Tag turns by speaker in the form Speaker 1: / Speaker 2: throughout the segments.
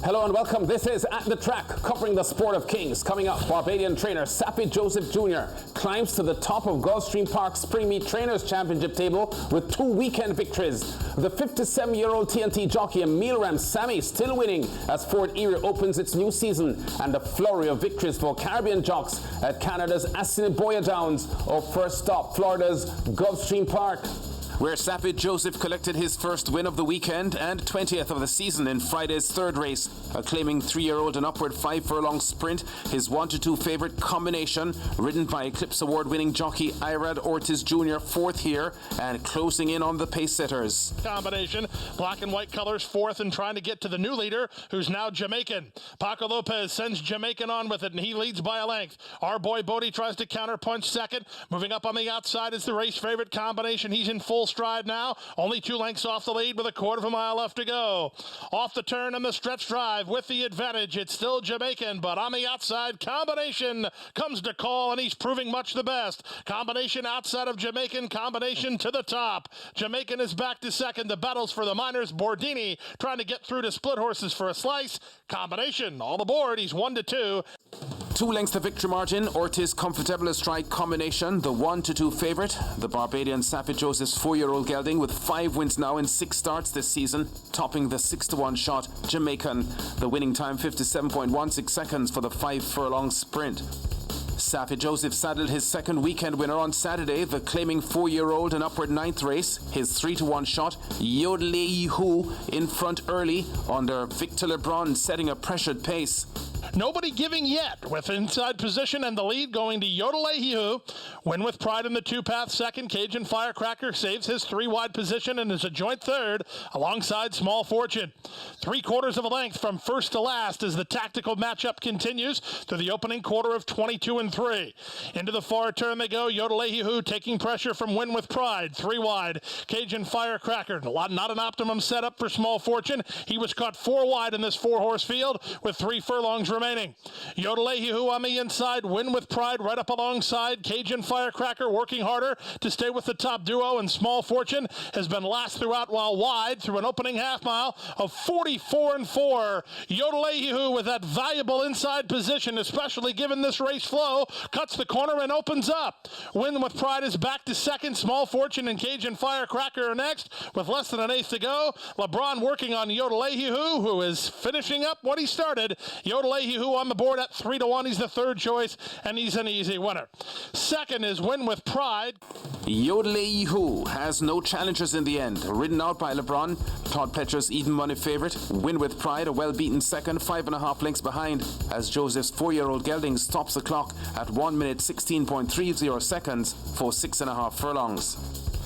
Speaker 1: Hello and welcome. This is At the Track, covering the sport of kings. Coming up, Barbadian trainer Saffie Joseph Jnr. climbs to the top of Gulfstream Park's Spring Meet Trainers Championship table with 2 weekend victories. The 57-year-old TNT jockey Emile Ramsammy still winning as Fort Erie opens its new season, and a flurry of victories for Caribbean jocks at Canada's Assiniboia Downs. Our first stop, Florida's Gulfstream Park,
Speaker 2: where Saffie Joseph collected his first win of the weekend and 20th of the season in Friday's third race, claiming 3-year-old an upward 5-furlong sprint. His 1-2 favourite Combination, ridden by Eclipse Award-winning jockey Irad Ortiz Jr., fourth here and closing in on the pace setters.
Speaker 3: Combination, black and white colors, fourth, and trying to get to the new leader, who's now Jamaican. Paco Lopez sends Jamaican on with it, and he leads by a length. Our boy Bodie tries to counterpunch second. Moving up on the outside is the race favorite Combination. He's in full stride now, only 2 lengths off the lead with a quarter of a mile left to go. Off the turn and the stretch drive with the advantage, it's still Jamaican, but on the outside, Combination comes to call, and he's proving much the best. Combination outside of Jamaican, Combination to the top. Jamaican is back to second. The battles for the minors. Bordini trying to get through to split horses for a slice. Combination all aboard. He's 1-2.
Speaker 2: 2 lengths the victory margin. Ortiz comfortable astride Combination, the 1-2 favourite. The Barbadian Saffie Joseph's 4-year-old gelding with 5 wins now in 6 starts this season, topping the 6-1 shot Jamaican. The winning time 57.16 seconds for the 5-furlong sprint. Saffie Joseph saddled his second weekend winner on Saturday, the claiming 4-year-old an upward 9th race. His 3-1 shot, Yodel in front early under Victor Lebrun, setting a pressured pace.
Speaker 3: Nobody giving yet, with inside position and the lead going to Yodel. Win with Pride in the 2-path second. Cajun Firecracker saves his 3-wide position and is a joint third alongside Small Fortune. 3/4 of a length from first to last as the tactical matchup continues through the opening quarter of 22-3. Into the far turn they go. Yodel taking pressure from Win with Pride. 3 wide. Cajun Firecracker, not an optimum setup for Small Fortune. He was caught 4 wide in this 4-horse field with 3 furlongs remaining. Yodel on the inside. Win with Pride right up alongside Cajun Firecracker, working harder to stay with the top duo, and Small Fortune has been last throughout while wide through an opening half mile of 44-4. Yodel with that valuable inside position, especially given this race flow, cuts the corner and opens up. Win with Pride is back to second. Small Fortune and Cajun Firecracker are next with less than an eighth to go. LeBron working on Yodel who is finishing up what he started. Yodel on the board at 3-1. He's the third choice, and he's an easy winner. Second is Win with Pride.
Speaker 2: Yodel has no challengers in the end. Ridden out by LeBron, Todd Petcher's even money favourite. Win with Pride, a well-beaten second, 5.5 lengths behind, as Joseph's 4-year-old gelding stops the clock at 1 minute 16.30 seconds for 6.5 furlongs.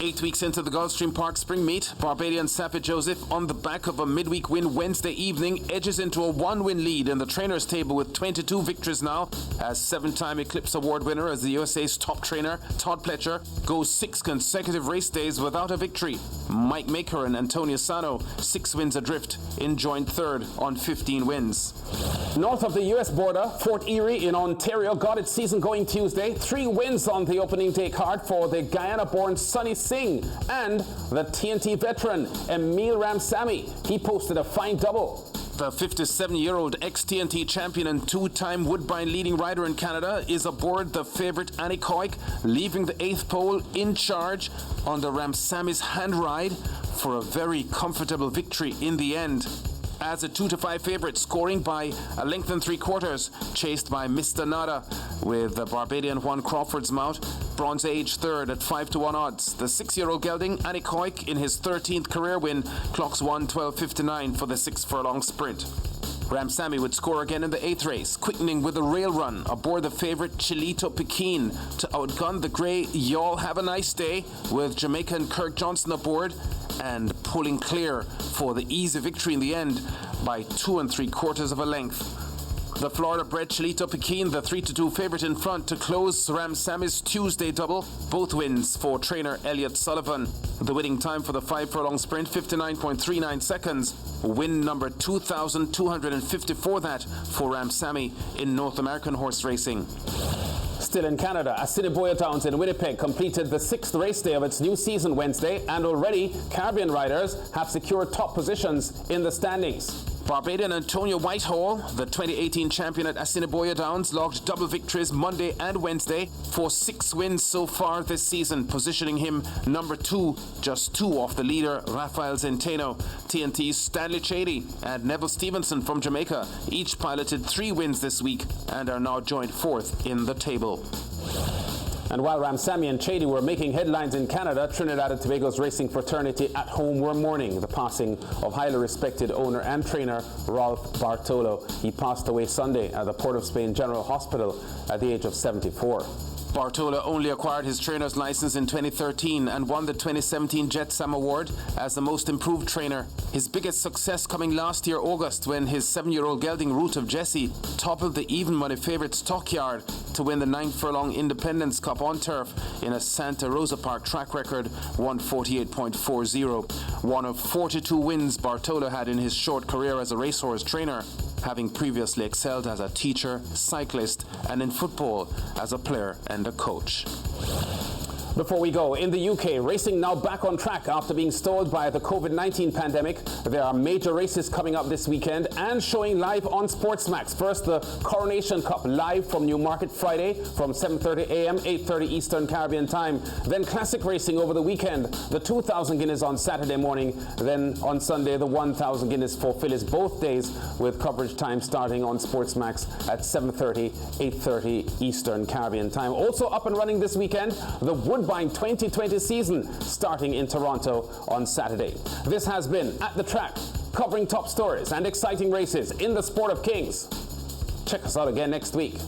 Speaker 2: 8 weeks into the Gulfstream Park Spring Meet, Barbadian Saffie Joseph, on the back of a midweek win Wednesday evening, edges into a 1-win lead in the trainers' table with 22 victories now, as 7-time Eclipse Award winner as the USA's top trainer, Todd Pletcher, goes 6 consecutive race days without a victory. Mike Maker and Antonio Sano, 6 wins adrift, in joint third on 15 wins.
Speaker 1: North of the US border, Fort Erie in Ontario got its season going Tuesday. 3 wins on the opening day card for the Guyana-born Sonny Singh and the TNT veteran Emile Ramsammy. He posted a fine double.
Speaker 2: The 57-year-old ex-TNT champion and 2-time Woodbine leading rider in Canada is aboard the favourite Annie Coik, leaving the 8th pole in charge under Ramsammy's hand ride for a very comfortable victory in the end. As a 2-5 favourite, scoring by a length and 3/4, chased by Mr. Nada, with the Barbadian Juan Crawford's mount, Bronze Age third at 5-1 odds. The 6-year-old gelding, Annie Coik, in his 13th career win, clocks 1:12.59 for the 6-furlong sprint. Ramsammy would score again in the 8th race, quickening with a rail run aboard the favourite Chilito Pekin to outgun the grey Y'all Have a Nice Day, with Jamaican Kirk Johnson aboard and pulling clear for the easy victory in the end by 2 3/4 of a length. The Florida-bred Chilito Pekin, the 3-2 favourite in front to close Ramsammy's Tuesday double. Both wins for trainer Elliot Sullivan. The winning time for the 5-furlong sprint, 59.39 seconds. Win number 2,254 that for Ramsammy in North American horse racing.
Speaker 1: Still in Canada, Assiniboia Downs in Winnipeg completed the 6th race day of its new season Wednesday, and already Caribbean riders have secured top positions in the standings.
Speaker 2: Barbadian Antonio Whitehall, the 2018 champion at Assiniboia Downs, logged double victories Monday and Wednesday for 6 wins so far this season, positioning him number 2, just 2 off the leader Rafael Centeno. TNT's Stanley Chady and Neville Stevenson from Jamaica each piloted 3 wins this week and are now joint 4th in the table.
Speaker 1: And while Ramsammy and Chady were making headlines in Canada, Trinidad and Tobago's racing fraternity at home were mourning the passing of highly respected owner and trainer Rolf Bartolo. He passed away Sunday at the Port of Spain General Hospital at the age of 74.
Speaker 2: Bartolo only acquired his trainer's license in 2013 and won the 2017 Jet Sam Award as the most improved trainer. His biggest success coming last year August when his 7-year-old gelding Root of Jesse toppled the even money favourite Stockyard to win the 9 furlong Independence Cup on turf in a Santa Rosa Park track record 148.40. One of 42 wins Bartolo had in his short career as a racehorse trainer, having previously excelled as a teacher, cyclist, and in football as a player and a coach.
Speaker 1: Before we go, in the UK, racing now back on track after being stalled by the COVID-19 pandemic. There are major races coming up this weekend and showing live on SportsMax. First, the Coronation Cup live from Newmarket Friday from 7:30 a.m., 8:30 Eastern Caribbean time. Then classic racing over the weekend, the 2,000 Guineas on Saturday morning. Then on Sunday, the 1,000 Guineas for Phyllis, both days with coverage time starting on SportsMax at 7:30, 8:30 Eastern Caribbean time. Also up and running this weekend, the Woodbine 2020 season starting in Toronto on Saturday. This has been At the Track, covering top stories and exciting races in the sport of kings. Check us out again next week.